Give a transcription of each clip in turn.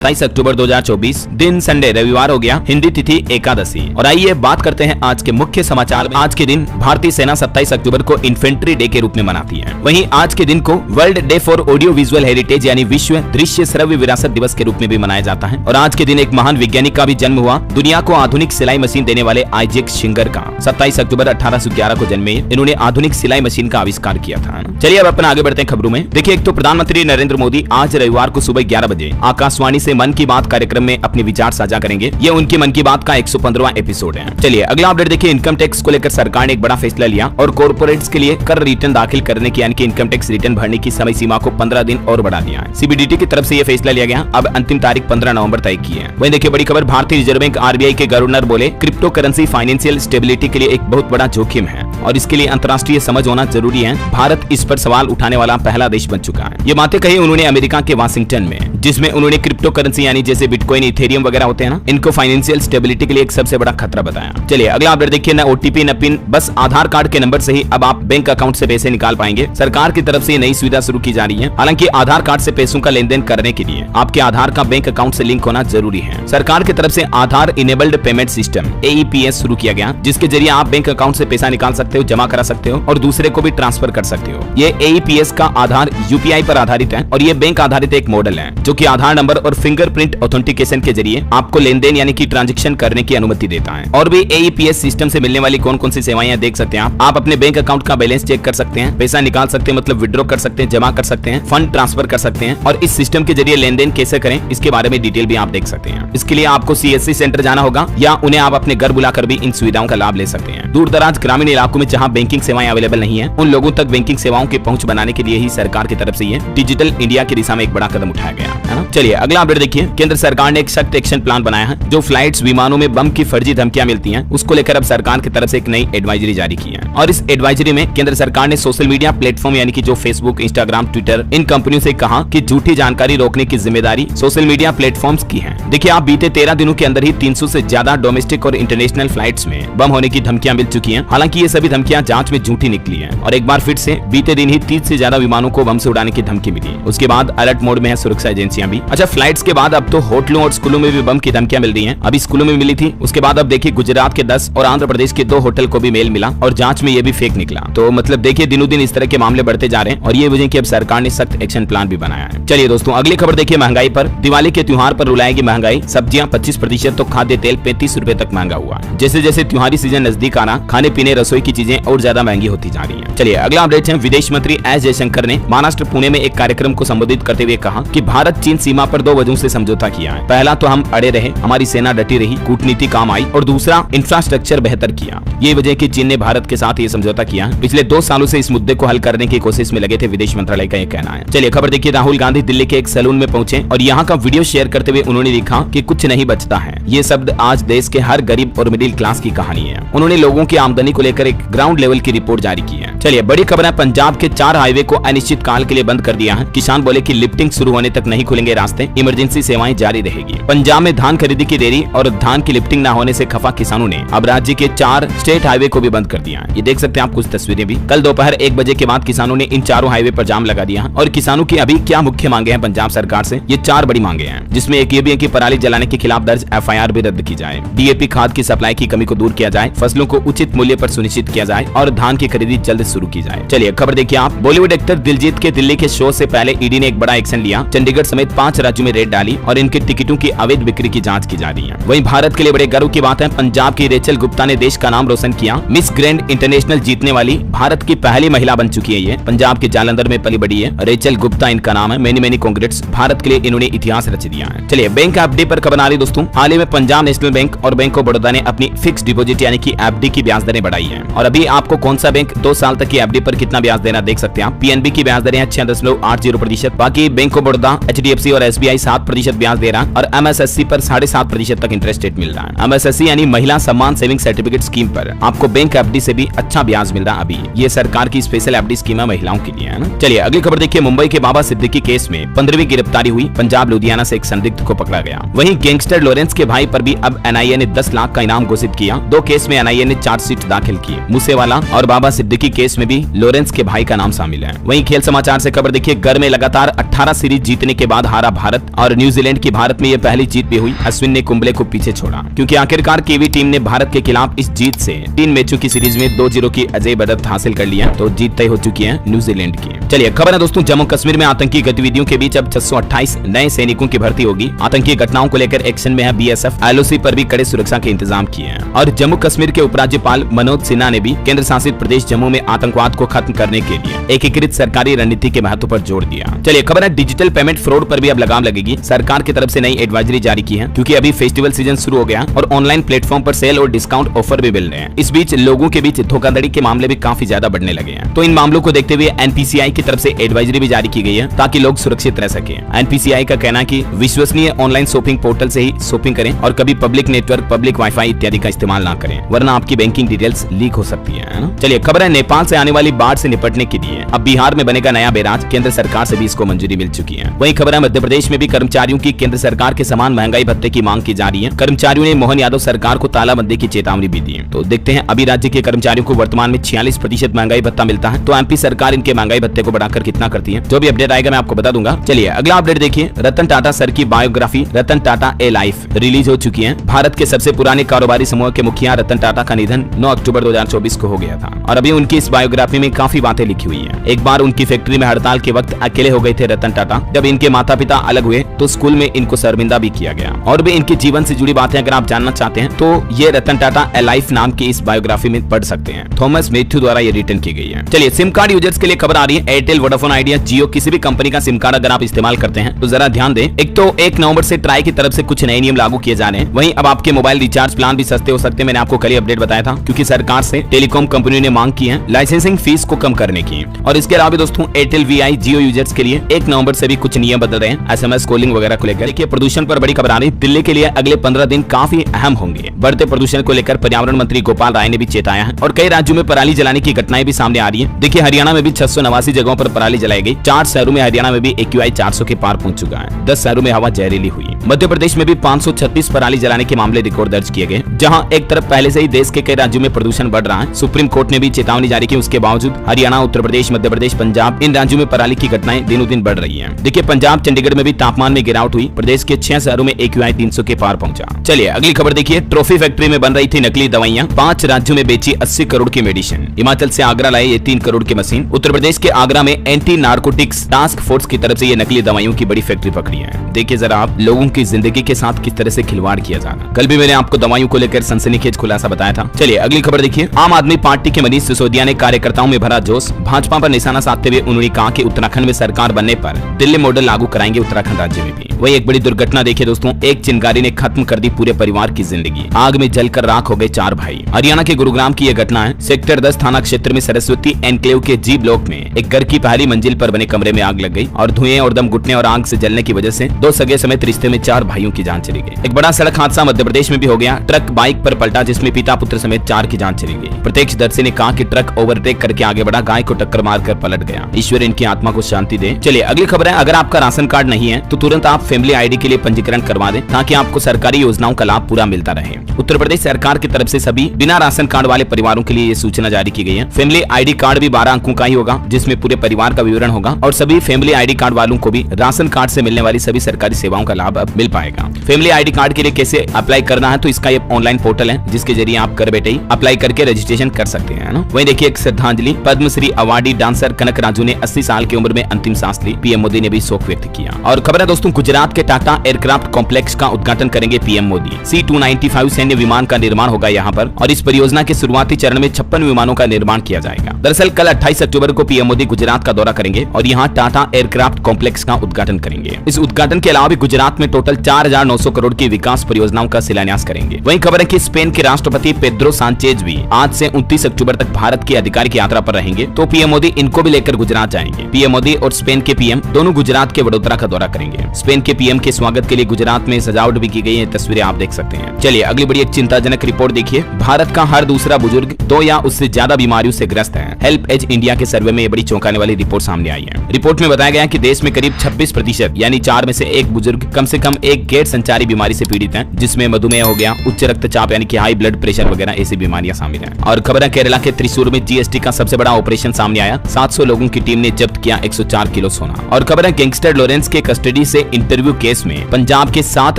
27 अक्टूबर 2024 दिन संडे रविवार हो गया, हिंदी तिथि एकादशी। और आइए बात करते हैं आज के मुख्य समाचार में। आज के दिन भारतीय सेना 27 अक्टूबर को इन्फेंट्री डे के रूप में मनाती है। वहीं आज के दिन को world day for audio visual heritage यानी विश्व दृश्य श्रव्य विरासत दिवस के रूप में भी मनाया जाता है। और आज के दिन एक महान वैज्ञानिक का भी जन्म हुआ। दुनिया को आधुनिक सिलाई मशीन देने वाले आइजैक शिंगर का 27 अक्टूबर 1811 को जन्मे। इन्होंने आधुनिक सिलाई मशीन का आविष्कार किया था। चलिए अब अपन आगे बढ़ते हैं खबरों में। देखिए, एक तो प्रधानमंत्री नरेंद्र मोदी आज रविवार को सुबह 11 बजे आकाशवाणी से मन की बात कार्यक्रम में अपने विचार साझा करेंगे। ये उनकी मन की बात का 115वां एपिसोड है। चलिए अगला अपडेट देखिए। इनकम टैक्स को लेकर सरकार ने एक बड़ा फैसला लिया और कॉर्पोरेट्स के लिए कर रिटर्न दाखिल करने की यानी कि इनकम टैक्स रिटर्न भरने की समय सीमा को 15 दिन और बढ़ा दिया है। सीबीडीटी की तरफ से यह फैसला लिया गया। अब अंतिम तारीख 15 नवंबर तय की है। वहीं देखिए बड़ी खबर, भारतीय रिजर्व बैंक आरबीआई के गवर्नर बोले क्रिप्टो करेंसी फाइनेंशियल स्टेबिलिटी के लिए एक बहुत बड़ा जोखिम है और इसके लिए अंतर्राष्ट्रीय समझ होना जरूरी है। भारत इस पर सवाल उठाने वाला पहला देश बन चुका है। ये बातें कही उन्होंने अमेरिका के वाशिंगटन में, जिसमें उन्होंने क्रिप्टो करेंसी यानी जैसे बिटकॉइन, इथेरियम वगैरह होते हैं ना, इनको फाइनेंशियल स्टेबिलिटी के लिए एक सबसे बड़ा खतरा बताया। चलिए अगला अपडेट देखिए। न ओटीपी न पिन, बस आधार कार्ड के नंबर से ही अब आप बैंक अकाउंट से पैसे निकाल पाएंगे। सरकार की तरफ से नई सुविधा शुरू की जा रही है। हालांकि आधार कार्ड से पैसों का लेन देन करने के लिए आपके आधार का बैंक अकाउंट से लिंक होना जरूरी है। सरकार की तरफ से आधार इनेबल्ड पेमेंट सिस्टम AEPS शुरू किया गया, जिसके जरिए आप बैंक अकाउंट से पैसा निकाल सकते हो, जमा करा सकते हो और दूसरे को भी ट्रांसफर कर सकते हो। ये AEPS का आधार UPI पर आधारित है और ये बैंक आधारित एक मॉडल है जो कि आधार नंबर और फिंगरप्रिंट ऑथेंटिकेशन के जरिए आपको लेन देन यानी कि ट्रांजैक्शन करने की अनुमति देता है। और भी AEPS सिस्टम से मिलने वाली कौन कौन सी सेवाएं देख सकते हैं आप अपने बैंक अकाउंट का बैलेंस चेक कर सकते हैं, पैसा निकाल सकते हैं मतलब विड्रॉ कर सकते हैं, जमा कर सकते हैं, फंड ट्रांसफर कर सकते हैं और इस सिस्टम के जरिए लेन देन कैसे करें इसके बारे में डिटेल भी आप देख सकते हैं। इसके लिए आपको CSC सेंटर जाना होगा या उन्हें आप अपने घर बुलाकर भी इन सुविधाओं का लाभ ले सकते हैं। दूर दराज ग्रामीण इलाकों में जहां बैंकिंग सेवाएं अवेलेबल नहीं है, उन लोगों तक बैंकिंग सेवाओं की पहुंच बनाने के लिए ही सरकार की तरफ से ये डिजिटल इंडिया की दिशा में एक बड़ा कदम उठाया गया है ना। चलिए अगला अपडेट देखिए। केंद्र सरकार ने एक सख्त एक्शन प्लान बनाया है। जो फ्लाइट्स विमानों में बम की फर्जी धमकियां मिलती हैं, उसको लेकर अब सरकार की तरफ से एक नई एडवाइजरी जारी की है। और इस एडवाइजरी में केंद्र सरकार ने सोशल मीडिया प्लेटफॉर्म यानी कि जो फेसबुक, इंस्टाग्राम, ट्विटर, इन कंपनियों से कहा कि झूठी जानकारी रोकने की जिम्मेदारी सोशल मीडिया प्लेटफॉर्म्स की है। देखिए, आप बीते 13 दिनों के अंदर ही 300 से ज्यादा डोमेस्टिक और इंटरनेशनल फ्लाइट्स में बम होने की धमकियां मिल चुकी हैं। हालांकि ये सभी धमकियां जांच में झूठी निकली है और एक बार फिर से बीते दिन ही 30 से ज्यादा विमानों को बम से उड़ाने की धमकी मिली। उसके बाद अलर्ट मोड में है सुरक्षा एजेंसियां भी। अच्छा, फ्लाइट्स के बाद अब तो होटलों और स्कूलों में भी बम की धमकियां मिल रही हैं। अभी स्कूलों में मिली थी, उसके बाद अब देखिए गुजरात के 10 और आंध्र प्रदेश के 2 होटल को भी मेल मिला और जांच में ये भी फेक निकला। तो मतलब देखिए दिनों दिन इस तरह के मामले बढ़ते जा रहे हैं और ये वजह कि अब सरकार ने सख्त एक्शन प्लान भी बनाया है। चलिए दोस्तों अगली खबर देखिए। महंगाई पर, दिवाली के त्योहार पर रुलाएगी महंगाई। सब्जियां 25% तो खाद्य तेल 35 रुपए तक महंगा हुआ। जैसे जैसे त्योहारी सीजन नजदीक आना, खाने पीने रसोई की चीजें और ज्यादा महंगी होती जा रही है। चलिए अगला अपडेट है। विदेश मंत्री एस जयशंकर ने महाराष्ट्र पुणे में एक कार्यक्रम को संबोधित करते हुए कहा कि भारत चीन सीमा पर 2 वजहों से समझौता किया है। पहला तो हम अड़े रहे, हमारी सेना डटी रही, कूटनीति काम आई और दूसरा इंफ्रास्ट्रक्चर बेहतर किया। ये वजह कि चीन ने भारत के साथ ये समझौता किया। पिछले 2 सालों से इस मुद्दे को हल करने की कोशिश में लगे थे, विदेश मंत्रालय का ये कहना है। चलिए खबर देखिए। राहुल गांधी दिल्ली के एक सैलून में पहुंचे और यहाँ का वीडियो शेयर करते हुए उन्होंने लिखा कि कुछ नहीं बचता है। ये शब्द आज देश के हर गरीब और मिडिल क्लास की कहानी है। उन्होंने लोगों की आमदनी को लेकर एक ग्राउंड लेवल की रिपोर्ट जारी की है। चलिए बड़ी खबर है। पंजाब के 4 हाईवे को अनिश्चित काल के लिए बंद कर दिया है। किसान बोले कि लिफ्टिंग शुरू होने तक नहीं खुलेंगे रास्ते, इमरजेंसी सेवाएं जारी रहेगी। पंजाब में धान खरीदी की देरी और धान की लिफ्टिंग न होने से खफा किसानों ने अब राज्य के 4 स्टेट हाईवे को भी बंद कर दिया है। ये देख सकते हैं आप कुछ तस्वीरें भी। कल दोपहर 1 बजे के बाद किसानों ने इन चारों हाईवे पर जाम लगा दिया। और किसानों की अभी क्या मुख्य मांगे हैं पंजाब सरकार से, ये 4 बड़ी मांगे हैं, जिसमें एक ये भी है कि पराली जलाने के खिलाफ दर्ज FIR भी रद्द की जाए, DAP खाद की सप्लाई की कमी को दूर किया जाए, फसलों को उचित मूल्य पर सुनिश्चित किया जाए और धान की खरीदी जल्द शुरू की जाए। चलिए खबर देखिए आप। बॉलीवुड एक्टर दिलजीत के दिल्ली के शो से पहले ईडी ने एक बड़ा एक्शन लिया। चंडीगढ़ समेत 5 राज्यों में रेड डाली और इनके टिकटों की अवैध बिक्री की जांच की जा रही है। वहीं भारत के लिए बड़े गर्व की बात है, पंजाब की रेचल गुप्ता ने देश का नाम रोशन किया। मिस ग्रैंड इंटरनेशनल जीतने वाली भारत की पहली महिला बन चुकी है। ये पंजाब के जालंधर में पली बड़ी है। रेचल गुप्ता इनका नाम है। मेनी कांग्रेट्स, भारत के लिए इन्होंने इतिहास रच दिया है। चलिए बैंक FD पर खबर आ रही दोस्तों। हाल ही में पंजाब नेशनल बैंक और बैंक ऑफ बड़ौदा ने अपनी फिक्स डिपॉजिट यानी कि FD की ब्याज दरें बढ़ाई है। और अभी आपको कौन सा बैंक 2 साल तक की FD पर कितना ब्याज देना देख सकते हैं आप। PNB की ब्याज दरें 6.80%, बाकी बैंक ऑफ बड़ौदा, HDFC और SBI 7% ब्याज दे रहा है और MSSC पर 7.5% तक इंटरेस्ट रेट मिल रहा है। MSSC यानी महिला सम्मान सेविंग सर्टिफिकेट स्कीम पर आपको बैंक FD से भी अच्छा ब्याज मिल रहा है। अभी ये सरकार की स्पेशल FD स्कीम है महिलाओं के लिए, है ना। चलिए अगली खबर देखिए। मुंबई के बाबा सिद्दीकी केस में 15वीं गिरफ्तारी हुई। पंजाब लुधियाना से एक संदिग्ध को पकड़ा गया। वहीं गैंगस्टर लॉरेंस के भाई पर भी अब NIA ने 10 लाख का इनाम घोषित किया। 2 केस में NIA ने चार्जशीट दाखिल की। मूसेवाला और बाबा सिद्दीकी केस रेस में भी लॉरेंस के भाई का नाम शामिल है। वहीं खेल समाचार से खबर देखिए, घर में लगातार 18 सीरीज जीतने के बाद हारा भारत और न्यूजीलैंड की भारत में यह पहली जीत भी हुई। अश्विन ने कुंबले को पीछे छोड़ा क्योंकि आखिरकार कीवी टीम ने भारत के खिलाफ इस जीत से 3 मैचों की सीरीज में 2-0 की अजय बढ़त हासिल कर लिया, तो जीत तय हो चुकी है न्यूजीलैंड की। चलिए खबर है दोस्तों, जम्मू कश्मीर में आतंकी गतिविधियों के बीच अब 628 नए सैनिकों की भर्ती होगी। आतंकी घटनाओं को लेकर एक्शन में है बीएसएफ। एलओसी पर भी कड़े सुरक्षा के इंतजाम किए हैं। और जम्मू कश्मीर के उपराज्यपाल मनोज सिन्हा ने भी केंद्र शासित प्रदेश जम्मू में आतंकवाद को खत्म करने के लिए एकीकृत सरकारी रणनीति के महत्व पर जोर दिया। चलिए खबर है, डिजिटल पेमेंट फ्रॉड पर भी अब लगाम लगेगी। सरकार की तरफ से नई एडवाइजरी जारी की है क्योंकि अभी फेस्टिवल सीजन शुरू हो गया और ऑनलाइन प्लेटफॉर्म पर सेल और डिस्काउंट ऑफर भी मिल रहे हैं। इस बीच लोगों के बीच धोखाधड़ी के मामले भी काफी ज्यादा बढ़ने लगे हैं। तो इन मामलों को देखते हुए एनपीसीआई की तरफ से एडवाइजरी भी जारी की गई है ताकि लोग सुरक्षित रह सके। एनपीसीआई का कहना है कि विश्वसनीय ऑनलाइन शॉपिंग पोर्टल से ही शॉपिंग करें और कभी पब्लिक नेटवर्क, पब्लिक वाईफाई इत्यादि का इस्तेमाल ना करें, वरना आपकी बैंकिंग डिटेल्स लीक हो सकती है ना। चलिए खबर है, नेपाल से आने वाली बाढ़ से निपटने के लिए अब बिहार में बनेगा नया बैराज। केंद्र सरकार से भी इसको मंजूरी मिल चुकी है। वहीं खबर है, मध्य प्रदेश में भी कर्मचारियों की केंद्र सरकार के समान महंगाई भत्ते की मांग की जा रही है। कर्मचारियों ने मोहन यादव सरकार को तालाबंदी की चेतावनी भी दी। तो देखते हैं, अभी राज्य के कर्मचारियों को वर्तमान में 46% महंगाई भत्ता मिलता है, तो एमपी सरकार इनके महंगाई भत्ते को बढ़ाकर कितना करती है, जो भी अपडेट आएगा मैं आपको बता दूंगा। चलिए अगला अपडेट देखिए, रतन टाटा सर की बायोग्राफी रतन टाटा ए लाइफ रिलीज हो चुकी है। भारत के सबसे पुराने कारोबारी समूह के मुखिया रतन टाटा का निधन 9 अक्टूबर 2024 को हो गया था और अभी उनकी इस बायोग्राफी में काफी बातें लिखी हुई है। एक बार उनकी फैक्ट्री में हड़ताल के वक्त अकेले हो गए थे रतन टाटा। जब इनके माता पिता अलग हुए तो स्कूल में इनको शर्मिंदा भी किया गया। और भी इनके जीवन से जुड़ी बातें अगर आप जानना चाहते हैं तो ये रतन टाटा ए लाइफ नाम की इस बायोग्राफी में पढ़ सकते हैं। थॉमस मैथ्यू द्वारा ये रिटर्न की गई है। चलिए सिम कार्ड यूजर्स के लिए खबर आ रही है, एयरटेल, वोडाफोन आइडिया, जियो, किसी भी कंपनी का सिम कार्ड अगर आप इस्तेमाल करते हैं तो जरा ध्यान दें। एक तो 1 नवंबर से ट्राई की तरफ से कुछ नए नियम लागू किए जा रहे हैं। वहीं अब आपके मोबाइल रिचार्ज प्लान भी सस्ते हो सकते हैं। मैंने आपको कल ही अपडेट बताया था क्योंकि सरकार से टेलीकॉम कंपनी ने मांग की है लाइसेंसिंग फीस को कम करने की। और इसके अलावा दोस्तों एयरटेल वीआई जियो यूजर्स के लिए 1 नवंबर से भी कुछ नियम बदल रहे हैं, एसएमएस कॉलिंग वगैरह को लेकर। देखिए प्रदूषण पर बड़ी खबर आ रही है, दिल्ली के लिए अगले 15 दिन काफी अहम होंगे। बढ़ते प्रदूषण को लेकर पर्यावरण मंत्री गोपाल राय ने भी चेताया है और कई राज्यों में पराली जलाने की घटनाएं भी सामने आ रही है। देखिए हरियाणा में भी 689 जगहों पर पराली जलाई गई। 4 शहरों में हरियाणा में भी AQI 400 के पार पहुंच चुका है। 10 शहरों में हवा जहरीली हुई। मध्य प्रदेश में भी 536 पराली जलाने के मामले रिकॉर्ड दर्ज किए गए, जहां एक तरफ पहले से ही देश के कई राज्यों में प्रदूषण बढ़ रहा है। सुप्रीम कोर्ट ने भी चेतावनी जारी की, उसके बावजूद हरियाणा, उत्तर प्रदेश, मध्य प्रदेश, पंजाब, इन राज्यों में पराली की घटनाएं दिनों दिन बढ़ रही है। देखिए पंजाब, चंडीगढ़ में भी तापमान में गिरावट हुई। प्रदेश के 6 शहरों में AQI 300 के पार पहुंचा। चलिए अगली खबर देखिए, ट्रॉफी फैक्ट्री में बन रही थी नकली दवाइयां, 5 राज्यों में बेची 80 करोड़ की मेडिसिन। हिमाचल से आगरा लाए ये 3 करोड़ की मशीन। उत्तर प्रदेश के आगरा में एंटी नार्कोटिक्स टास्क फोर्स की तरफ से ये नकली दवाइयों की बड़ी फैक्ट्री पकड़ी है। देखिए जरा आप, लोगों की जिंदगी के साथ किस तरह से खिलवाड़ किया जाना। कल भी मैंने आपको दवाइयों को लेकर सनसनीखेज खुलासा बताया था। चलिए अगली खबर देखिए, आम आदमी पार्टी के मनीष सिसोदिया ने कार्यकर्ताओं में भरा जोश। भाजपा पर निशाना साधते हुए उन्होंने कहा कि उत्तराखंड में सरकार बनने पर दिल्ली मॉडल लागू कराएंगे उत्तराखंड राज्य में भी। वही एक बड़ी दुर्घटना देखिए दोस्तों, एक चिंगारी ने खत्म कर दी पूरे परिवार की जिंदगी। आग में जलकर राख हो गए 4 भाई। हरियाणा के गुरुग्राम की यह घटना है। सेक्टर 10 थाना क्षेत्र में सरस्वती एनक्लेव के जी ब्लॉक में एक घर की पहली मंजिल पर बने कमरे में आग लग गई और धुएं और दम घुटने और आग से जलने की वजह से 2 सगे समेत रिश्ते में 4 भाइयों की जान चली गई। एक बड़ा सड़क हादसा मध्य प्रदेश में भी हो गया। ट्रक बाइक पर पलटा जिसमें पिता पुत्र समेत 4 की जान चली गई। प्रत्यक्षदर्शी ने कहा कि ट्रक ओवरटेक करके आगे बढ़ा, गाय को टक्कर मारकर पलट गया। ईश्वर इनकी आत्मा को शांति दे। चलिए अगली खबर है, अगर आपका राशन कार्ड नहीं है तो तुरंत आप फैमिली आईडी के लिए पंजीकरण करवा दें ताकि आपको सरकारी योजनाओं का लाभ पूरा मिलता रहे। उत्तर प्रदेश सरकार की तरफ से सभी बिना राशन कार्ड वाले परिवारों के लिए ये सूचना जारी की गई है। फैमिली आईडी कार्ड भी 12 अंकों का ही होगा जिसमें पूरे परिवार का विवरण होगा और सभी फैमिली आईडी कार्ड वालों को भी राशन कार्ड से मिलने वाली सभी सरकारी सेवाओं का लाभ अब मिल पाएगा। फैमिली आईडी कार्ड के लिए कैसे अप्लाई करना है, तो इसका ये ऑनलाइन पोर्टल है जिसके जरिए आप घर बैठे ही अप्लाई करके रजिस्ट्रेशन कर सकते हैं ना। वहीं देखिए एक श्रद्धांजलि, पद्मश्री अवार्डी डांसर कनक राजू ने 80 साल की उम्र में अंतिम सांस ली। पीएम मोदी ने भी शोक व्यक्त किया। और खबर है दोस्तों, गुजरात के टाटा एयरक्राफ्ट कॉम्प्लेक्स का उद्घाटन करेंगे पीएम मोदी। C295 सैन्य विमान का निर्माण होगा यहाँ पर और इस परियोजना के शुरुआती चरण में 56 विमानों का निर्माण किया जाएगा। दरअसल कल 28 अक्टूबर को पीएम मोदी गुजरात का दौरा करेंगे और यहाँ टाटा एयरक्राफ्ट कॉम्प्लेक्स का उद्घाटन करेंगे। इस उद्घाटन के अलावा भी गुजरात में टोटल 4900 करोड़ की विकास परियोजनाओं का शिलान्यास करेंगे। वहीं खबर है कि स्पेन के राष्ट्रपति पेड्रो सांचेज भी आज से 29 अक्टूबर तक भारत की आधिकारिक यात्रा पर रहेंगे, तो पीएम मोदी इनको भी लेकर गुजरात जाएंगे। पीएम मोदी और स्पेन के पीएम दोनों गुजरात के वडोदरा का दौरा करेंगे। स्पेन के पीएम के स्वागत के लिए गुजरात में सजावट भी की गई है, तस्वीरें आप देख सकते हैं। चलिए अगली बड़ी एक चिंताजनक रिपोर्ट देखिए, भारत का हर दूसरा बुजुर्ग 2 या उससे ज्यादा बीमारियों से ग्रस्त है। हेल्प एज इंडिया के सर्वे में ये बड़ी चौंकाने वाली रिपोर्ट सामने आई है। रिपोर्ट में बताया गया कि देश में करीब 26% यानी 4 में से 1 बुजुर्ग कम से कम एक गैर संचारी बीमारी से पीड़ित है, जिसमें मधुमेह हो गया, उच्च रक्तचाप यानी कि हाई ब्लड प्रेशर वगैरह ऐसी बीमारियां शामिल हैं। और खबर है केरला के त्रिशूर में जीएसटी का सबसे बड़ा ऑपरेशन सामने आया। 700 लोगों की टीम ने जब्त किया 104 किलो सोना। और खबर है गैंगस्टर लॉरेंस के कस्टडी से इंटरव्यू केस में पंजाब के 7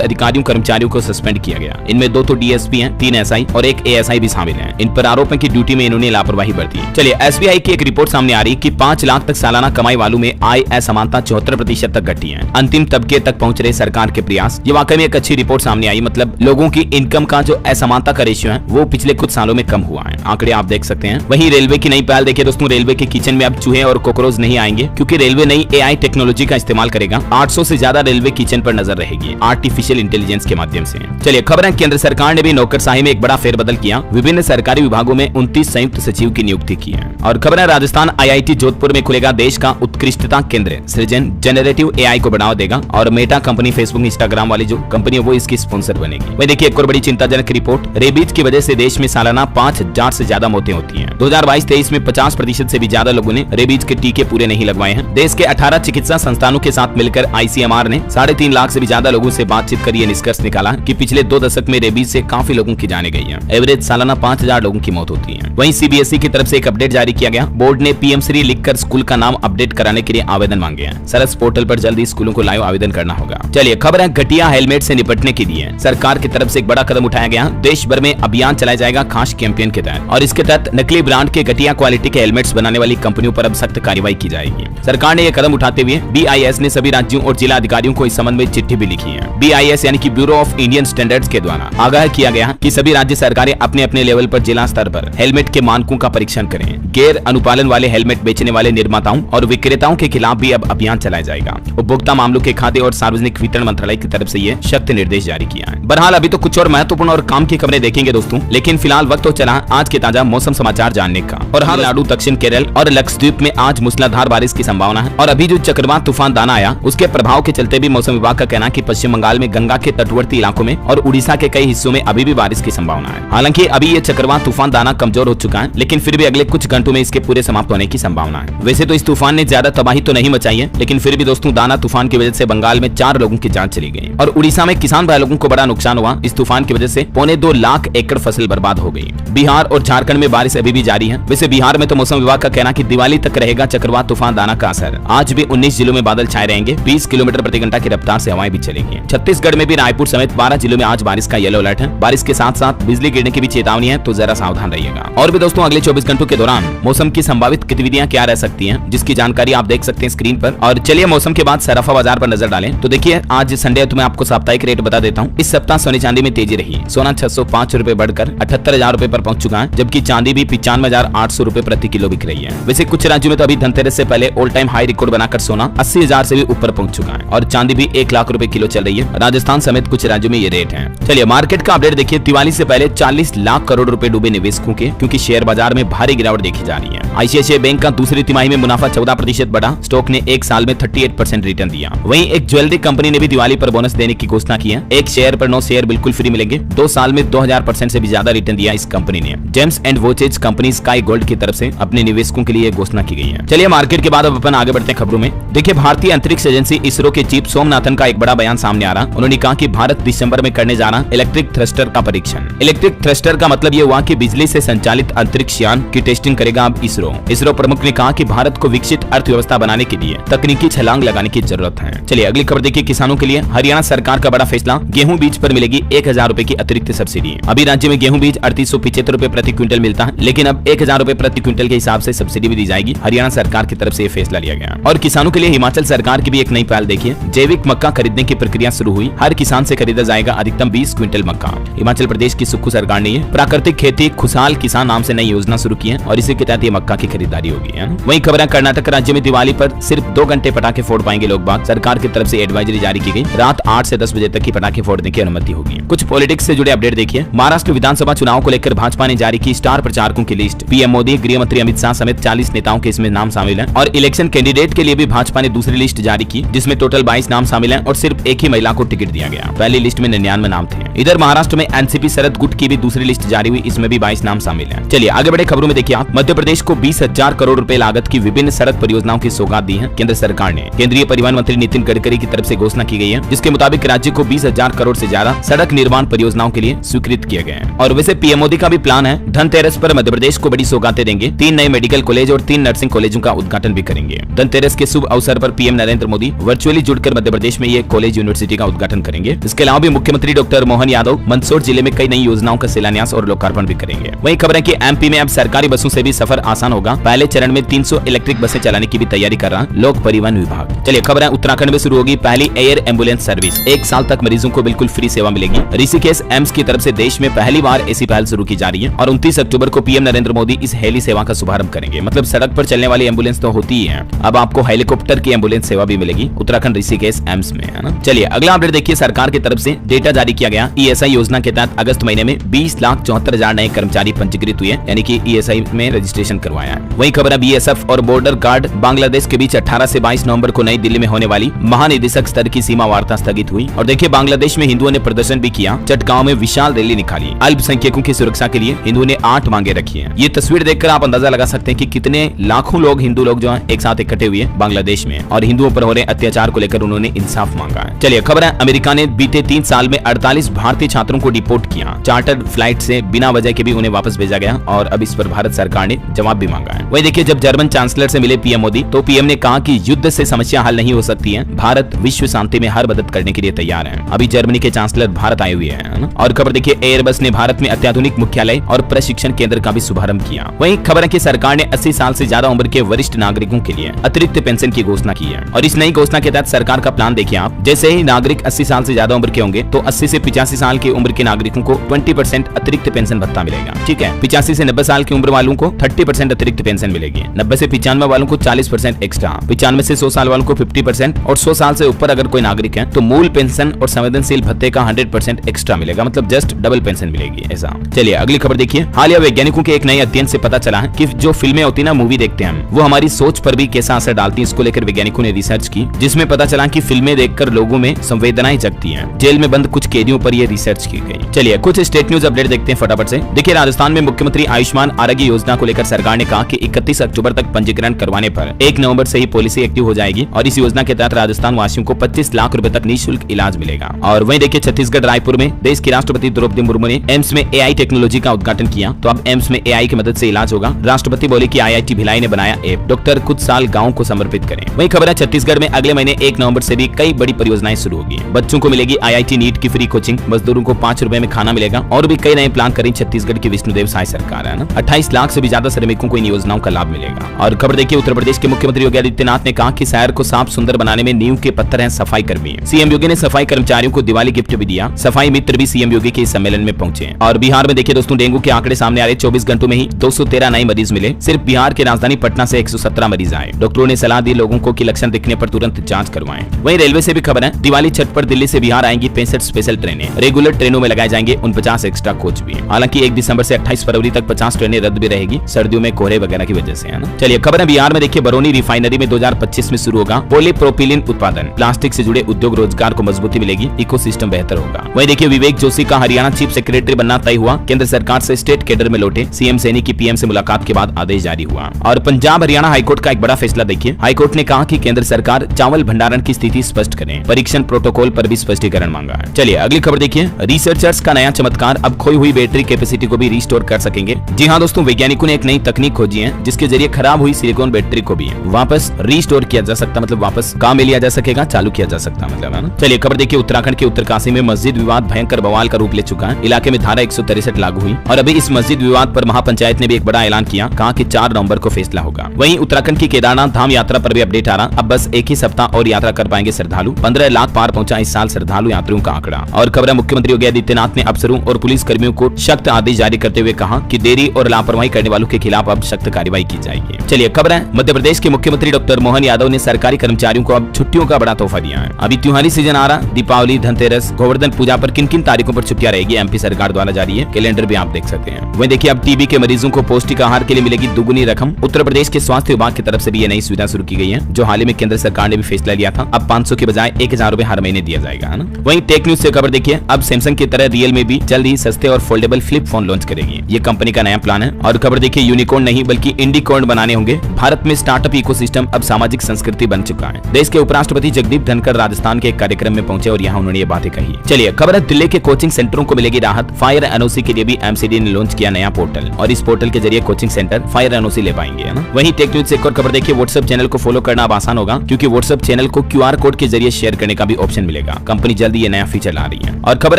अधिकारियों कर्मचारियों को सस्पेंड किया गया। इनमें 2 तो डीएसपी हैं, 3 एसआई और 1 एएसआई भी शामिल हैं। इन पर आरोप है कि ड्यूटी में इन्होंने लापरवाही बरती। चलिए, एसबीआई की एक रिपोर्ट सामने आ रही कि 5 लाख तक सालाना कमाई वालों में आय असमानता 74% तक घटी है। अंतिम तबके तक पहुंच रहे सरकार के प्रयास। ये वाकई में एक अच्छी रिपोर्ट सामने आई। मतलब लोगों की इनकम का जो असमानता का रेशियो है वो पिछले कुछ सालों में कम हुआ है। आंकड़े आप देख सकते हैं। वहीं रेलवे की नई पहल देखिए दोस्तों, रेलवे के किचन में अब चूहे और कॉकरोच नहीं आएंगे, क्योंकि रेलवे नई एआई टेक्नोलॉजी का इस्तेमाल करेगा। 800 से ज्यादा रेलवे किचन पर नजर रहेगी आर्टिफिशियल इंटेलिजेंस के माध्यम से। चलिए, खबर है केंद्र सरकार ने भी नौकरशाही में एक बड़ा फेरबदल किया। विभिन्न सरकारी विभागों में 29 संयुक्त सचिव की नियुक्ति की है। और खबर है राजस्थान आईआईटी जोधपुर में खुलेगा देश का उत्कृष्टता केंद्र। सृजन जनरेटिव एआई को बढ़ावा देगा और मेटा कंपनी फेसबुक इंस्टाग्राम वाली जो कंपनी है वो इसकी स्पॉन्सर बनेगी। वही देखिए एक और बड़ी चिंताजनक रिपोर्ट, रेबीज की वजह से देश में सालाना 5000 से ज्यादा मौतें होती हैं। 2022-23 में 50% से भी ज्यादा लोगों ने रेबीज के टीके पूरे नहीं लगवाए हैं। देश के 18 चिकित्सा संस्थानों के साथ मिलकर आईसीएमआर ने 3.5 लाख से भी ज्यादा लोगों से बातचीत कर ये निष्कर्ष निकाला कि पिछले 2 दशक में रेबीज से काफी लोगों की जाने गई है। एवरेज सालाना 5000 लोगों की मौत होती है। वहीं सीबीएसई की तरफ से एक अपडेट जारी किया गया। बोर्ड ने पीएम श्री लिखकर स्कूल का नाम अपडेट कराने के लिए आवेदन मांगे हैं। सरस पोर्टल पर जल्दी स्कूलों को लाइव आवेदन करना होगा। चलिए, खबर है घटिया हेलमेट से निपटने के लिए सरकार की तरफ से एक बड़ा कदम उठाया गया। देश भर में अभियान चलाया जाएगा खास कैंपेन के तहत, और इसके तहत नकली ब्रांड के घटिया क्वालिटी के हेलमेट्स बनाने वाली कंपनियों पर अब सख्त कार्रवाई की जाएगी। सरकार ने यह कदम उठाते हुए बीआईएस ने सभी राज्यों और जिला अधिकारियों को इस संबंध में चिट्ठी भी लिखी है। बीआईएस यानी कि ब्यूरो ऑफ इंडियन स्टैंडर्ड्स के द्वारा आगाह किया गया कि सभी राज्य सरकारें अपने अपने लेवल पर जिला स्तर पर हेलमेट के मानकों का परीक्षण करें। गैर अनुपालन वाले हेलमेट बेचने वाले निर्माताओं और विक्रेताओं के खिलाफ भी अब अभियान चलाया जाएगा। उपभोक्ता मामलों के खाद्य और सार्वजनिक वितरण मंत्रालय की तरफ से ये सख्त निर्देश जारी किया है। बहरहाल अभी तो कुछ और महत्वपूर्ण और काम की खबरें देखेंगे दोस्तों, लेकिन फिलहाल वक्त तो चला आज के ताजा मौसम समाचार जानने का। और तमिलनाडु, दक्षिण केरल और लक्षद्वीप में आज मूसलाधार बारिश की संभावना है। और अभी जो चक्रवात तूफान दाना आया उसके प्रभाव के चलते भी मौसम विभाग का कहना है कि पश्चिम बंगाल में गंगा के तटवर्ती इलाकों में और उड़ीसा के कई हिस्सों में अभी भी बारिश की संभावना है। हालांकि अभी ये चक्रवात तूफान दाना कमजोर हो चुका है, लेकिन फिर भी अगले कुछ घंटों में इसके पूरे समाप्त होने की संभावना है। वैसे तो इस तूफान ने ज्यादा तबाही तो नहीं मचाई है, लेकिन फिर भी दोस्तों दाना तूफान की वजह से बंगाल में 4 लोगों की जान चली गई और उड़ीसा में किसान भाई लोगों को बड़ा नुकसान हुआ। इस तूफान की वजह से 2.25 लाख एकड़ फसल बर्बाद हो गई। बिहार और झारखंड में बारिश अभी भी जारी है। वैसे बिहार में तो मौसम विभाग का कहना कि दिवाली तक रहेगा चक्रवात तूफान दाना का असर। आज भी 19 जिलों में बादल छाए रहेंगे। 20 किलोमीटर प्रति घंटा की रफ्तार से हवाएं भी चलेंगी। छत्तीसगढ़ में भी रायपुर समेत 12 जिलों में आज बारिश का येलो अलर्ट है। बारिश के साथ साथ बिजली गिरने की भी चेतावनी है, तो जरा सावधान रहिएगा। और भी दोस्तों अगले 24 घंटों के दौरान मौसम की संभावित गतिविधियां क्या रह सकती हैं, जिसकी जानकारी आप देख सकते हैं स्क्रीन पर। और चलिए मौसम के बाद सराफा बाजार पर नजर डालें। तो देखिए आज संडे है, तो मैं आपको साप्ताहिक रेट बता देता हूँ। इस सप्ताह सोने चांदी में तेजी रही। सोना 605 रुपए बढ़कर 78,000 रुपए पर पहुंच चुका है, जबकि चांदी भी 95,800 रुपए प्रति किलो बिक रही है। वैसे कुछ राज्यों में तो अभी धनतेरस से पहले ऑल टाइम हाई रिकॉर्ड बनाकर सोना 80,000 से भी ऊपर पहुंच चुका है और चांदी भी 1 लाख रुपए किलो चल रही है। राजस्थान समेत कुछ राज्यों में ये रेट है। चलिए मार्केट का अपडेट देखिए। दिवाली से पहले 40 लाख करोड़ रुपए डूबे निवेशकों के, क्योंकि शेयर बाजार में भारी गिरावट देखी जा रही है। आईसीआईसीआई बैंक का दूसरी तिमाही में मुनाफा 14% बढ़ा। स्टॉक ने एक साल में 38% रिटर्न दिया। वहीं एक ज्वेलरी कंपनी ने भी दिवाली पर बोनस देने की घोषणा की है। 1 शेयर पर 9 शेयर बिल्कुल फ्री मिलेंगे। 2 साल में 2000% से भी ज्यादा रिटर्न दिया इस कंपनी ने। James and watches company sky gold की तरफ से अपने निवेशकों के लिए घोषणा की गई है। चलिए मार्केट के बाद अब अपन आगे बढ़ते हैं खबरों में। देखिए भारतीय अंतरिक्ष एजेंसी इसरो के चीफ सोमनाथन का एक बड़ा बयान सामने आ रहा। उन्होंने कहा कि भारत दिसंबर में करने जा रहा इलेक्ट्रिक थ्रस्टर का परीक्षण। इलेक्ट्रिक थ्रस्टर का मतलब ये हुआ कि बिजली से संचालित अंतरिक्ष यान की टेस्टिंग करेगा अब इसरो। इसरो प्रमुख ने कहा कि भारत को विकसित अर्थव्यवस्था बनाने के लिए तकनीकी छलांग लगाने की जरूरत है। चलिए अगली खबर देखिए। किसानों के लिए हरियाणा सरकार का बड़ा फैसला। गेहूं बीज पर मिलेगी 1000 रुपए की अतिरिक्त सब्सिडी। अभी राज्य में गेहूं बीज 3875 रुपए प्रति क्विंटल मिलता है, लेकिन अब 1000 रुपए प्रति क्विंटल के हिसाब से सब्सिडी भी दी जाएगी। हरियाणा सरकार की तरफ से ये फैसला लिया गया। और किसानों के लिए हिमाचल सरकार की भी एक नई पहल देखिए। जैविक मक्का खरीदने की प्रक्रिया शुरू हुई। हर किसान से खरीदा जाएगा अधिकतम 20 क्विंटल मक्का। हिमाचल प्रदेश की सुक्खू सरकार ने प्राकृतिक खेती खुशहाल किसान नाम से नई योजना शुरू की है और इसी के तहत ये मक्का की खरीदारी होगी। वहीं खबर है कर्नाटक राज्य में दिवाली पर सिर्फ 2 घंटे पटाखे फोड़ पाएंगे लोग बाग। सरकार की तरफ से एडवाइजरी जारी की गई। रात 8 से 10 बजे तक की पटाखे फोड़ने की अनुमति होगी। कुछ पॉलिटिक्स से जुड़े अपडेट देखिए। महाराष्ट्र विधानसभा चुनाव को लेकर भाजपा ने जारी की स्टार प्रचारकों की लिस्ट। पीएम मोदी, गृह मंत्री अमित शाह समेत 40 नेताओं के इसमें नाम शामिल हैं। और इलेक्शन कैंडिडेट के लिए भी भाजपा ने दूसरी लिस्ट जारी की, जिसमें टोटल 22 नाम शामिल हैं और सिर्फ एक ही महिला को टिकट दिया गया। पहली लिस्ट में 99 नाम थे। इधर महाराष्ट्र में एनसीपी शरद गुट की भी दूसरी लिस्ट जारी हुई, इसमें भी 22 नाम शामिल हैं। चलिए आगे बढ़े खबरों में देखिए आप। मध्य प्रदेश को 20,000 करोड़ रुपए लागत की विभिन्न सड़क परियोजनाओं की सौगात दी है केंद्र सरकार ने। केंद्रीय परिवहन मंत्री नितिन गडकरी की तरफ से घोषणा की गई है, जिसके मुताबिक राज्य को 20,000 करोड़ से ज्यादा सड़क निर्माण परियोजनाओं के लिए स्वीकृत किया गया है। और वैसे पीएम मोदी का भी प्लान है धनतेरस पर मध्य प्रदेश को बड़ी बड़ी सौगातें देंगे, 3 नए मेडिकल कॉलेज और 3 नर्सिंग कॉलेजों का उद्घाटन भी करेंगे। धनतेरस के शुभ अवसर पर पीएम नरेंद्र मोदी वर्चुअली जुड़कर मध्य प्रदेश में ये कॉलेज यूनिवर्सिटी का उद्घाटन करेंगे। इसके अलावा भी मुख्यमंत्री डॉक्टर मोहन यादव मंदसौर जिले में कई नई योजनाओं का शिलान्यास और लोकार्पण भी करेंगे। वहीं खबर है कि एमपी में अब सरकारी बसों से भी सफर आसान होगा। पहले चरण में 300 इलेक्ट्रिक बसें चलाने की भी तैयारी कर रहा लोक परिवहन विभाग। चलिए खबर है उत्तराखंड में शुरू होगी पहली एयर एम्बुलेंस सर्विस। 1 साल तक मरीजों को बिल्कुल फ्री सेवा मिलेगी। ऋषिकेश एम्स की तरफ से देश में पहली बार ऐसी पहल शुरू की जा रही है और 29 अक्टूबर को पीएम नरेंद्र मोदी इस हेली सेवा का शुभारंभ करेंगे। मतलब सड़क पर चलने वाली एम्बुलेंस तो होती ही है, अब आपको हेलीकॉप्टर की एम्बुलेंस सेवा भी मिलेगी उत्तराखंड ऋषिकेश एम्स में, है ना। चलिए अगला अपडेट देखिए, सरकार की तरफ से डेटा जारी किया गया। ईएसआई योजना के तहत अगस्त महीने में 20,74,000 नए कर्मचारी पंजीकृत हुए, यानी कि ईएसआई में रजिस्ट्रेशन करवाया है। वही खबर है बीएसएफ और बॉर्डर गार्ड बांग्लादेश के बीच 18 से 22 नवंबर को नई दिल्ली में होने वाली महानिदेशक स्तर की सीमा वार्ता स्थगित हुई। और देखिए बांग्लादेश में हिंदुओं ने प्रदर्शन भी किया, चटगांव में विशाल रैली निकाली। अल्पसंख्यकों की सुरक्षा के लिए हिंदुओं ने 8 मांगे रखी है। ये तस्वीर देखकर आप अंदाजा लगा सकते हैं कि कितने लाखों लोग हिंदू लोग जो है एक साथ इकट्ठे हुए बांग्लादेश में और हिंदुओं पर हो रहे अत्याचार को लेकर उन्होंने इंसाफ मांगा है। चलिए खबर है अमेरिका ने बीते 3 साल में 48 भारतीय छात्रों को डिपोर्ट किया। चार्टर्ड फ्लाइट से बिना वजह के भी उन्हें वापस भेजा गया और अब इस पर भारत सरकार ने जवाब भी मांगा है। वही देखिए जब जर्मन चांसलर से मिले पीएम मोदी तो पीएम ने कहा कि युद्ध से समस्या हल नहीं हो सकती है, भारत विश्व शांति में हर मदद करने के लिए तैयार है। अभी जर्मनी के चांसलर भारत आए हुए हैं। और खबर देखिए एयरबस ने भारत में अत्याधुनिक मुख्यालय और प्रशिक्षण केंद्र का भी शुभारंभ किया। वहीं खबर है कि सरकार ने 80 साल से ज्यादा उम्र के वरिष्ठ नागरिकों के लिए अतिरिक्त पेंशन की घोषणा की है। और इस नई घोषणा के तहत सरकार का प्लान देखिए आप, जैसे ही नागरिक 80 साल से ज्यादा उम्र के होंगे तो 80 से 85 साल की उम्र के नागरिकों को 20% अतिरिक्त पेंशन भत्ता मिलेगा। ठीक है, 85 से 90 साल की उम्र वालों को 30% अतिरिक्त पेंशन मिलेगी। 90 से 95 वालों को 40% एक्स्ट्रा, 95 से 100 साल वालों को 50% और 100 साल से ऊपर अगर कोई नागरिक है तो मूल पेंशन और संवेदनशील भत्ते का 100% एक्स्ट्रा मिलेगा, मतलब जस्ट डबल पेंशन मिलेगी ऐसा। चलिए अगली खबर देखिए, हालिया वैज्ञानिकों के एक नए अध्ययन से पता चला है कि जो फिल्में होती है ना, मूवी देखते हैं वो हमारी सोच पर भी कैसा असर डालती है। इसको लेकर वैज्ञानिकों ने रिसर्च की जिसमें पता चला कि फिल्में देखकर लोगों में संवेदनाएं जगती हैं। जेल में बंद कुछ कैदियों पर यह रिसर्च की गई। चलिए कुछ स्टेट न्यूज अपडेट देखते हैं फटाफट से। देखिए राजस्थान में मुख्यमंत्री आयुष्मान आरोग्य योजना को लेकर सरकार ने कहा कि 31 अक्टूबर तक पंजीकरण करवाने पर 1 नवंबर से ही पॉलिसी एक्टिव हो जाएगी और इस योजना के तहत राजस्थान वासियों को 25 लाख रुपए तक निःशुल्क इलाज मिलेगा। और वहीं देखिए छत्तीसगढ़ रायपुर में देश की राष्ट्रपति द्रौपदी मुर्मू ने एम्स में एआई टेक्नोलॉजी का उद्घाटन किया। तो अब एम्स में एआई की मदद से इलाज होगा। राष्ट्रपति बोले कि आईआईटी भिलाई ने बनाया ऐप, डॉक्टर कुछ साल गाँव को समर्पित करें। वही खबर है छत्तीसगढ़ में अगले महीने 1 नवंबर से भी कई बड़ी परियोजनाएं शुरू होगी। बच्चों को मिलेगी आईआईटी नीट की फ्री कोचिंग, मजदूरों को 5 रुपए में खाना मिलेगा और भी कई नए प्लान करें छत्तीसगढ़ की विष्णुदेव साय सरकार, है ना। 28 लाख से भी ज्यादा श्रमिकों को इन योजनाओं का लाभ मिलेगा। और खबर देखिए उत्तर प्रदेश के मुख्यमंत्री योगी आदित्यनाथ ने कहा कि शहर को साफ सुंदर बनाने में नींव के पत्थर हैं सफाई कर्मी। सीएम योगी ने सफाई कर्मचारियों को दिवाली गिफ्ट भी दिया। सफाई मित्र भी सीएम योगी के इस सम्मेलन में पहुंचे। और बिहार में देखिए दोस्तों डेंगू के आंकड़े सामने आ रहे। 24 घंटों में ही 213 नए मरीज मिले। सिर्फ बिहार के राजधानी पटना से 117 मरीज आए। डॉक्टरों ने सलाह दी लोगों को कि लक्षण दिखने पर तुरंत जांच करवाएं। वहीं रेलवे से भी खबर है, दिवाली छठ पर दिल्ली से बिहार आएंगी 65 स्पेशल ट्रेनें। रेगुलर ट्रेनों में लगाए जाएंगे 49 एक्स्ट्रा कोच भी। हालांकि 1 दिसंबर से 28 फरवरी तक 50 ट्रेनें रद्द भी रहेगी सर्दियों में कोहरे वगैरह की वजह से, है ना। चलिए खबर है बिहार में देखिए बरौनी रिफाइनरी में 2025 में शुरू होगा पॉलीप्रोपिलीन उत्पादन। प्लास्टिक से जुड़े उद्योग रोजगार को मजबूती मिलेगी, इकोसिस्टम बेहतर होगा। वहीं देखिए विवेक जोशी का हरियाणा चीफ सेक्रेटरी बनना तय हुआ। केंद्र सरकार से स्टेट कैडर में लौटे सीएम सैनी की पीएम से मुलाकात के बाद आदेश जारी हुआ। और पंजाब हरियाणा हाईकोर्ट का एक बड़ा फैसला देखिए, हाईकोर्ट ने कहा कि केंद्र सरकार चावल भंडारण की स्थिति स्पष्ट करें। परीक्षण प्रोटोकॉल पर भी स्पष्टीकरण मांगा है। चलिए अगली खबर देखिए, रिसर्चर्स का नया चमत्कार, अब खोई हुई बैटरी कैपेसिटी को भी रिस्टोर कर सकेंगे। जी हाँ दोस्तों, वैज्ञानिकों ने एक नई तकनीक खोजी है जिसके जरिए खराब हुई सिलिकॉन बैटरी को भी वापस रिस्टोर किया जा सकता, मतलब वापस काम में लिया जा सकेगा, चालू किया जा सकता, मतलब, है ना। चलिए खबर देखिए, उत्तराखंड के उत्तरकाशी में मस्जिद विवाद भयंकर बवाल का रूप ले चुका है। इलाके में धारा 163 लागू हुई और अभी इस मस्जिद विवाद पर महापंचायत ने भी एक बड़ा ऐलान किया, कहा कि 4 नवंबर को फैसला होगा। वहीं उत्तराखंड की केदारनाथ धाम यात्रा पर भी अपडेट आ रहा, अब बस एक ही सप्ताह और यात्रा कर पाएंगे श्रद्धालु। 15 लाख पार पहुंचा इस साल श्रद्धालु यात्रियों का आंकड़ा। और खबर है मुख्यमंत्री योगी आदित्यनाथ ने अफसरों और पुलिस कर्मियों को सख्त आदेश जारी करते हुए कहा कि देरी और लापरवाही करने वालों के खिलाफ अब सख्त कार्रवाई की जाएगी। चलिए खबर है मध्य प्रदेश के मुख्यमंत्री डॉक्टर मोहन यादव ने सरकारी कर्मचारियों को अब छुट्टियों का बड़ा तोहफा दिया है। अभी त्योहारी सीजन आ रहा, दीपावली, धनतेरस, गोवर्धन पूजा पर किन किन तारीखों पर छुट्टियां रहेगी एमपी सरकार द्वारा जारी है, कैलेंडर भी आप देख सकते हैं। वहीं देखिए अब टीबी के मरीजों को पौष्टिक आहार के लिए मिलेगी दुगुनी रकम। उत्तर प्रदेश के स्वास्थ्य विभाग की तरफ से भी ये नई सुविधा शुरू की गई है, जो हाल ही में केंद्र सरकार ने भी फैसला लिया था। अब 500 के बजाय 1000 रुपए हर महीने दिया जाएगा, है ना। वहीं टेक न्यूज से खबर देखिए, अब सैमसंग की तरह रियलमी भी जल्द ही सस्ते और फोल्डेबल फ्लिप फोन लॉन्च करेगी। ये कंपनी का नया प्लान है। और खबर देखिए, यूनिकॉर्न नहीं बल्कि इंडिकॉर्न बनाने होंगे। भारत में स्टार्टअप इकोसिस्टम अब सामाजिक संस्कृति बन चुका है। देश के उपराष्ट्रपति जगदीप धनखड़ राजस्थान के एक कार्यक्रम में पहुंचे और यहाँ उन्होंने ये बातें कही। चलिए खबर है दिल्ली के कोचिंग सेंटरों को मिलेगी राहत। फायर एनओसी के लिए भी एमसीडी ने लॉन्च किया नया पोर्टल और इस पोर्टल के जरिए कोचिंग सेंटर फायर एनओसी ले पाएंगे, है ना। वहीं टेक न्यूज से एक और खबर देखिए, व्हाट्सएप चैनल को फॉलो करना अब आसान होगा, क्योंकि व्हाट्सएप चैनल को QR कोड के जरिए शेयर करने का भी ऑप्शन मिलेगा। कंपनी जल्द ये नया फीचर ला रही है। और खबर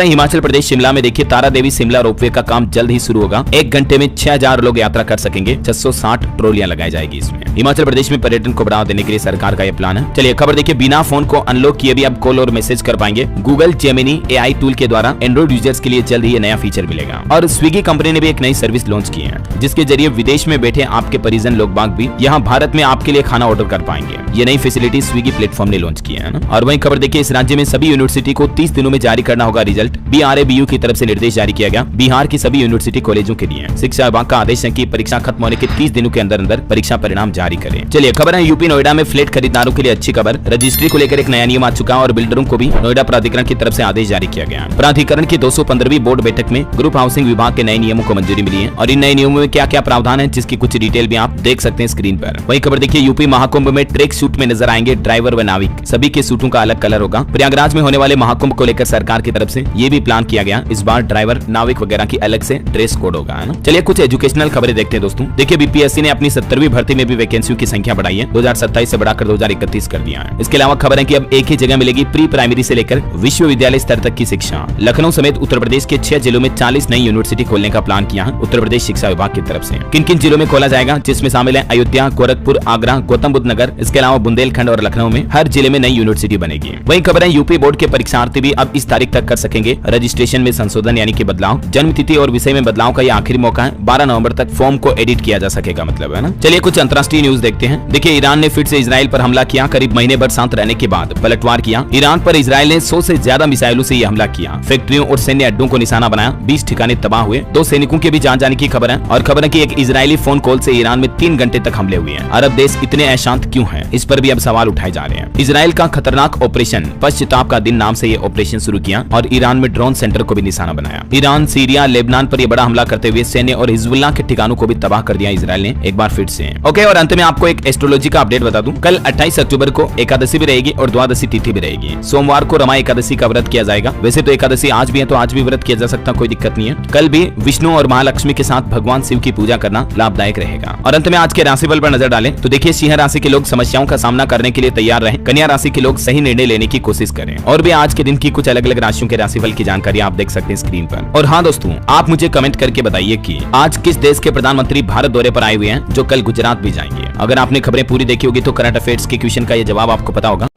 है हिमाचल प्रदेश शिमला में देखिए, तारा देवी शिमला रोपवे का काम जल्द ही शुरू होगा। 1 घंटे में 6000 लोग यात्रा कर सकेंगे। 660 ट्रॉलियां लगाई जाएगी इसमें। हिमाचल प्रदेश में पर्यटन को बढ़ावा देने के लिए सरकार का यह प्लान है। चलिए खबर देखिए, बिना फोन को अनलॉक किए भी अब कॉल और मैसेज कर पाएंगे। गूगल जेमिनी AI टूल के द्वारा एंड्रॉइड यूजर्स के लिए जल्द ही ये नया फीचर मिलेगा। और स्विगी कंपनी ने भी एक नई सर्विस लॉन्च की है, जिसके जरिए विदेश में बैठे आपके परिजन लोग बाग भी यहाँ भारत में आपके लिए खाना ऑर्डर कर पाएंगे। ये नई फैसिलिटी स्विगी प्लेटफॉर्म ने लॉन्च की है ना। और वहीं खबर देखिए, इस राज्य में सभी यूनिवर्सिटी को 30 दिनों में जारी करना होगा रिजल्ट। BRABU की तरफ से निर्देश जारी किया गया। बिहार की सभी यूनिवर्सिटी कॉलेजों के लिए शिक्षा विभाग का आदेश है कि परीक्षा खत्म होने के 30 दिनों के अंदर अंदर परीक्षा परिणाम जारी करें। चलिए खबर है, यूपी नोएडा में फ्लैट खरीदारों के लिए अच्छी खबर। रजिस्ट्री को लेकर एक नया नियम आ चुका है और बिल्डरों को भी नोएडा प्राधिकरण की तरफ से आदेश जारी किया गया। प्राधिकरण की 215वीं बोर्ड बैठक में ग्रुप हाउसिंग विभाग के नए नियमों को मंजूरी मिली है। और इन नए नियमों में क्या क्या प्रावधान है, जिसकी कुछ डिटेल भी आप देख सकते हैं स्क्रीन पर। वही खबर देखिए, यूपी महाकुंभ में ट्रैक सूट में नजर आएंगे ड्राइवर व नाविक। सभी के सूटों का अलग कलर होगा। प्रयागराज में होने वाले महाकुंभ को लेकर सरकार की तरफ से ये भी प्लान किया गया। इस बार ड्राइवर नाविक वगैरह की अलग से ड्रेस कोड होगा, है ना। चलिए कुछ एजुकेशनल खबरें देखते हैं दोस्तों। देखिए, BPSC ने अपनी 70वीं भर्ती में भी वैकेंसियों की संख्या बढ़ाई है। 2027 से बढ़ाकर 2031 कर दिया है। इसके अलावा खबर है कि अब एक ही जगह मिलेगी प्री प्राइमरी से लेकर विश्वविद्यालय स्तर तक की शिक्षा। लखनऊ समेत उत्तर प्रदेश के 6 जिलों में 40 नई यूनिवर्सिटी खोलने का प्लान किया है उत्तर प्रदेश शिक्षा विभाग की तरफ से। किन किन जिलों में खोला जाएगा, जिसमें शामिल है अयोध्या, गोरखपुर, आगरा, गौतम बुद्ध नगर। इसके अलावा बुंदेलखंड और लखनऊ में हर जिले में नई यूनिवर्सिटी बनेगी। वहीं खबर है, यूपी बोर्ड के परीक्षार्थी भी अब इस तारीख तक कर सकेंगे रजिस्ट्रेशन में संशोधन यानी कि बदलाव। जन्म तिथि और विषय में बदलाव का ये आखिरी मौका है। 12 नवंबर तक फॉर्म को एडिट किया जा सकेगा, मतलब, है ना। चलिए कुछ अंतर्राष्ट्रीय न्यूज देखते हैं। देखिए, ईरान ने फिर से इजराइल पर हमला किया। करीब महीने भर शांत रहने के बाद पलटवार किया। ईरान पर इजराइल ने 100 से ज्यादा मिसाइलों से यह हमला किया। फैक्ट्रियों और सैन्य अड्डों को निशाना बनाया। 20 ठिकाने तबाह हुए। 2 सैनिकों के भी जान जाने की खबर है। और खबर है कि एक इजरायली फोन कॉल से ईरान में 3 घंटे तक हमले हुए हैं। अरब देश इतने अशांत क्यों हैं, इस पर भी अब सवाल उठाए जा रहे हैं। इजराइल का खतरनाक ऑपरेशन पश्चाताप का दिन नाम से ये ऑपरेशन शुरू किया और ईरान में ड्रोन सेंटर को भी निशाना बनाया। ईरान, सीरिया, लेबनान पर यह बड़ा हमला करते हुए सैन्य और हिजबुल्लाह के ठिकानों को भी तबाह कर दिया इजराइल ने एक बार फिर से। ओके, और अंत में आपको एक एस्ट्रोलॉजी का अपडेट बता दूं। कल 28 अक्टूबर को एकादशी भी रहेगी और द्वादशी तिथि भी रहेगी। सोमवार को रमा एकादशी का व्रत किया जाएगा। वैसे तो एकादशी आज भी है, तो आज भी व्रत किया जा सकता, कोई दिक्कत नहीं है। कल भी विष्णु और महालक्ष्मी के साथ भगवान शिव की पूजा करना लाभदायक रहेगा। और अंत में आज के राशिफल पर नजर डालें तो देखिए, सिंह राशि के लोग समस्याओं का सामना करने के लिए तैयार रहें। कन्या राशि के लोग सही निर्णय लेने की कोशिश करें। और भी आज के दिन की कुछ अलग अलग राशियों के राशिफल की जानकारी आप देख सकते हैं स्क्रीन पर। और हाँ दोस्तों, आप मुझे कमेंट करके बताइए कि आज किस देश के प्रधानमंत्री भारत दौरे पर आए हुए हैं, जो कल गुजरात भी जाएंगे। अगर आपने खबरें पूरी देखी होगी तो करंट अफेयर्स के क्वेश्चन का ये जवाब आपको पता होगा।